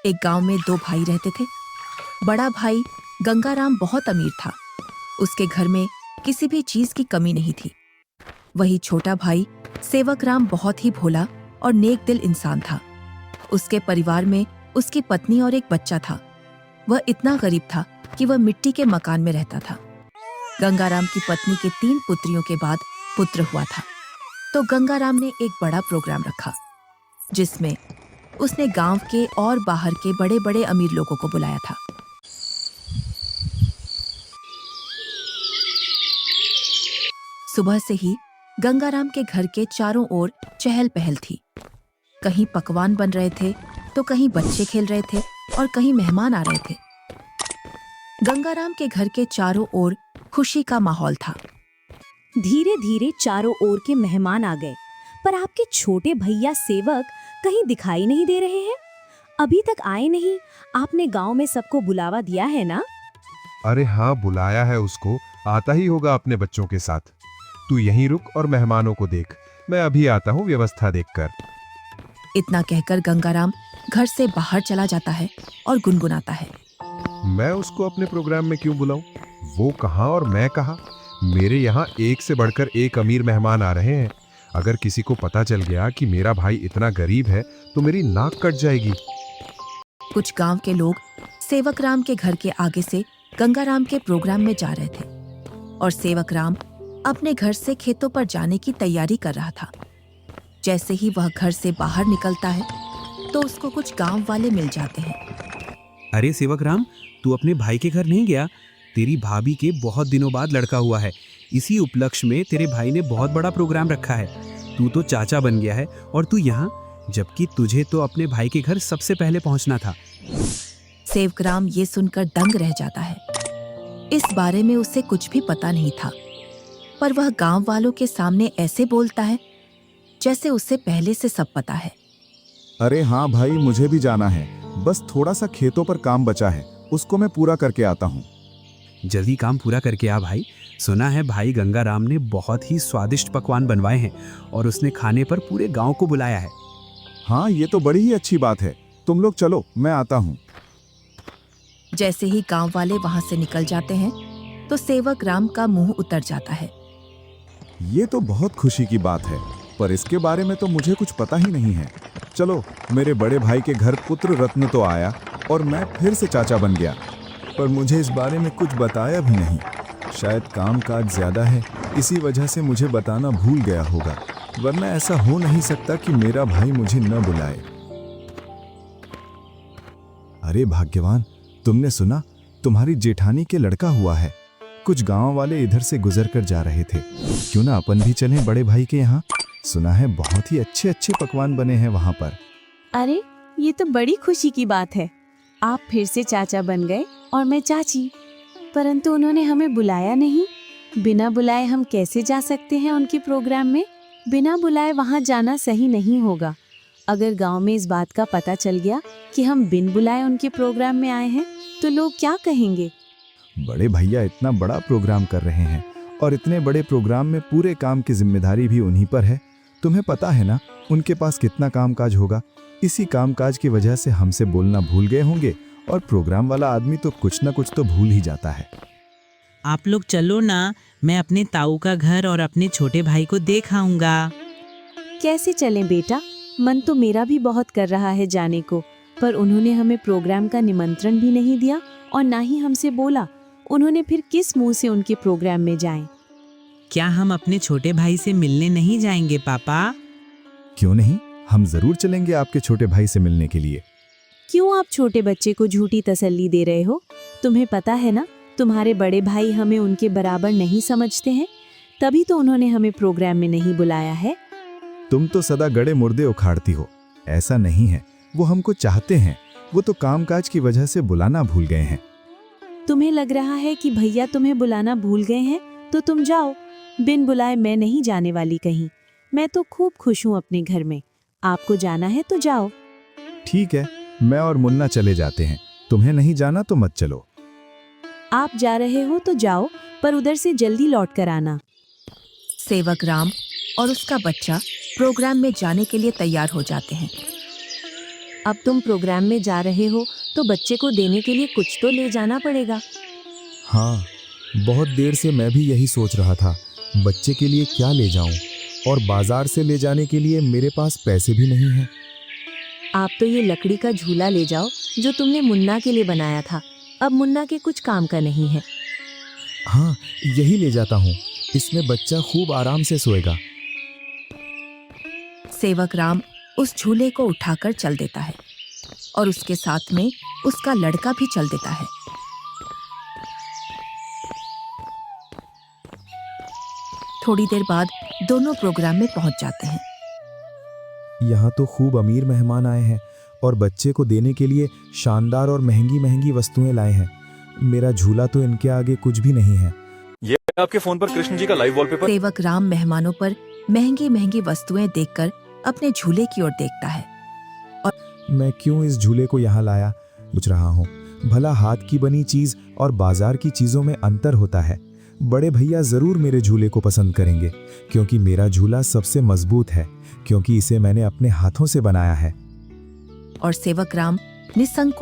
एक गांव में दो भाई रहते थे। बड़ा भाई गंगाराम बहुत अमीर था। उसके घर में किसी भी चीज की कमी नहीं थी। वही छोटा भाई सेवकराम बहुत ही भोला और नेक दिल इंसान था। उसके परिवार में उसकी पत्नी और एक बच्चा था। वह इतना गरीब था कि वह मिट्टी के मकान में रहता था। गंगाराम की पत्नी के 3 पुत्रियों के बाद पुत्र हुआ था, तो गंगाराम ने एक बड़ा प्रोग्राम रखा जिसमें उसने गांव के और बाहर के बड़े बड़े अमीर लोगों को बुलाया था। सुबह से ही गंगाराम के घर के चारों ओर चहल पहल थी। कहीं पकवान बन रहे थे तो कहीं बच्चे खेल रहे थे और कहीं मेहमान आ रहे थे। गंगाराम के घर के चारों ओर खुशी का माहौल था। धीरे धीरे चारों ओर के मेहमान आ गए, पर आपके छोटे भैया सेवक कहीं दिखाई नहीं दे रहे हैं। अभी तक आए नहीं। आपने गांव में सबको बुलावा दिया है ना? अरे हाँ, बुलाया है उसको। आता ही होगा अपने बच्चों के साथ। तू यहीं रुक और मेहमानों को देख। मैं अभी आता हूँ व्यवस्था देखकर। इतना कहकर गंगाराम घर से बाहर चला जाता है और गुनगुनाता है, मैं उसको अपने प्रोग्राम में क्यों बुलाऊं? वो कहाँ और मैं कहाँ? मेरे यहाँ एक से बढ़कर एक अमीर मेहमान आ रहे हैं। अगर किसी को पता चल गया कि मेरा भाई इतना गरीब है तो मेरी नाक कट जाएगी। कुछ गांव के लोग सेवकराम के घर के आगे से गंगाराम के प्रोग्राम में जा रहे थे और सेवकराम अपने घर से खेतों पर जाने की तैयारी कर रहा था। जैसे ही वह घर से बाहर निकलता है तो उसको कुछ गांव वाले मिल जाते हैं। अरे सेवकराम, तू अपने भाई के घर नहीं गया? तेरी भाभी के बहुत दिनों बाद लड़का हुआ है। इसी उपलक्ष्य में तेरे भाई ने बहुत बड़ा प्रोग्राम रखा है। तू तो चाचा बन गया है और तू यहाँ, जबकि तुझे तो अपने भाई के घर सबसे पहले पहुँचना था। सेवकराम ये सुनकर दंग रह जाता है। इस बारे में उसे कुछ भी पता नहीं था, पर वह गांव वालों के सामने ऐसे बोलता है जैसे उसे पहले से सब पता है। अरे हाँ भाई, मुझे भी जाना है। बस थोड़ा सा खेतों पर काम बचा है, उसको मैं पूरा करके आता हूँ। जल्दी काम पूरा करके आ भाई। सुना है भाई गंगाराम ने बहुत ही स्वादिष्ट पकवान बनवाए हैं और उसने खाने पर पूरे गांव को बुलाया है। हाँ, ये तो बड़ी ही अच्छी बात है। तुम लोग चलो, मैं आता हूँ। जैसे ही गांव वाले वहां से निकल जाते हैं तो सेवकराम का मुंह उतर जाता है। ये तो बहुत खुशी की बात है, पर इसके बारे में तो मुझे कुछ पता ही नहीं है। चलो, मेरे बड़े भाई के घर पुत्र रत्न तो आया और मैं फिर से चाचा बन गया, पर मुझे इस बारे में कुछ बताया भी नहीं। शायद काम काज ज्यादा है, इसी वजह से मुझे बताना भूल गया होगा, वरना ऐसा हो नहीं सकता कि मेरा भाई मुझे न बुलाए। अरे भाग्यवान, तुमने सुना? तुम्हारी जेठानी के लड़का हुआ है। कुछ गांव वाले इधर से गुजर कर जा रहे थे। क्यों ना अपन भी चलें बड़े भाई के यहाँ? सुना है बहुत ही अच्छे अच्छे पकवान बने हैं वहाँ पर। अरे, ये तो बड़ी खुशी की बात है। आप फिर से चाचा बन गए और मैं चाची, परंतु उन्होंने हमें बुलाया नहीं। बिना बुलाए हम कैसे जा सकते हैं उनके प्रोग्राम में? बिना बुलाए वहाँ जाना सही नहीं होगा। अगर गांव में इस बात का पता चल गया कि हम बिन बुलाए उनके प्रोग्राम में आए हैं तो लोग क्या कहेंगे? बड़े भैया इतना बड़ा प्रोग्राम कर रहे हैं और इतने बड़े प्रोग्राम में पूरे काम की जिम्मेदारी भी उन्हीं पर है। तुम्हें पता है ना उनके पास कितना कामकाज होगा। इसी कामकाज की वजह से हमसे बोलना भूल गए होंगे और प्रोग्राम वाला आदमी तो कुछ ना कुछ तो भूल ही जाता है। आप लोग चलो ना, मैं अपने ताऊ का घर और अपने छोटे भाई को देख आऊंगा। कैसे चलें बेटा? मन तो मेरा भी बहुत कर रहा है जाने को, पर उन्होंने हमें प्रोग्राम का निमंत्रण भी नहीं दिया और ना ही हमसे बोला। उन्होंने फिर किस मुंह से उनके प्रोग्राम में जाएं? क्या हम अपने छोटे भाई से मिलने नहीं जाएंगे पापा? क्यों नहीं, हम जरूर चलेंगे आपके छोटे भाई से मिलने के लिए। क्यों आप छोटे बच्चे को झूठी तसल्ली दे रहे हो? तुम्हें पता है ना, तुम्हारे बड़े भाई हमें उनके बराबर नहीं समझते हैं, तभी तो उन्होंने हमें प्रोग्राम में नहीं बुलाया है। तुम तो सदा गड़े मुर्दे उखाड़ती हो। ऐसा नहीं है, वो हमको चाहते हैं। वो तो कामकाज की वजह से बुलाना भूल गए हैं। तुम्हें लग रहा है कि भैया तुम्हें बुलाना भूल गए हैं तो तुम जाओ। बिन बुलाए मैं नहीं जाने वाली कहीं। मैं तो खूब खुश हूँ अपने घर में। आपको जाना है तो जाओ। ठीक है, मैं और मुन्ना चले जाते हैं। तुम्हें नहीं जाना तो मत चलो। आप जा रहे हो तो जाओ, पर उधर से जल्दी लौट कर आना। सेवकराम और उसका बच्चा प्रोग्राम में जाने के लिए तैयार हो जाते हैं। अब तुम प्रोग्राम में जा रहे हो तो बच्चे को देने के लिए कुछ तो ले जाना पड़ेगा। हाँ, बहुत देर से मैं भी यही सोच रहा था, बच्चे के लिए क्या ले जाऊं, और बाजार से ले जाने के लिए मेरे पास पैसे भी नहीं हैं। आप तो ये लकड़ी का झूला ले जाओ जो तुमने मुन्ना के लिए बनाया था। अब मुन्ना के कुछ काम का नहीं है। हाँ, यही ले जाता हूँ, इसमें बच्चा खूब आराम से सोएगा। सेवक राम उस झूले को उठाकर चल देता है और उसके साथ में उसका लड़का भी चल देता है। थोड़ी देर बाद दोनों प्रोग्राम में पहुंच जाते हैं। यहाँ तो खूब अमीर मेहमान आए हैं और बच्चे को देने के लिए शानदार और महंगी महंगी वस्तुएं लाए हैं। मेरा झूला तो इनके आगे कुछ भी नहीं है। ये आपके फोन पर कृष्ण जी का लाइव वॉलपेपर। सेवक राम मेहमानों पर महंगी महंगी वस्तुएं देखकर अपने झूले की ओर देखता है। मैं क्यों इस झूले को यहाँ लाया, सोच रहा हूँ। भला हाथ की बनी चीज और बाजार की चीजों में अंतर होता है। बड़े भैया जरूर मेरे झूले को पसंद करेंगे, क्योंकि मेरा झूला सबसे मजबूत है, क्योंकि इसे मैंने अपने हाथों से बनाया है। और सेवक राम निसंकोच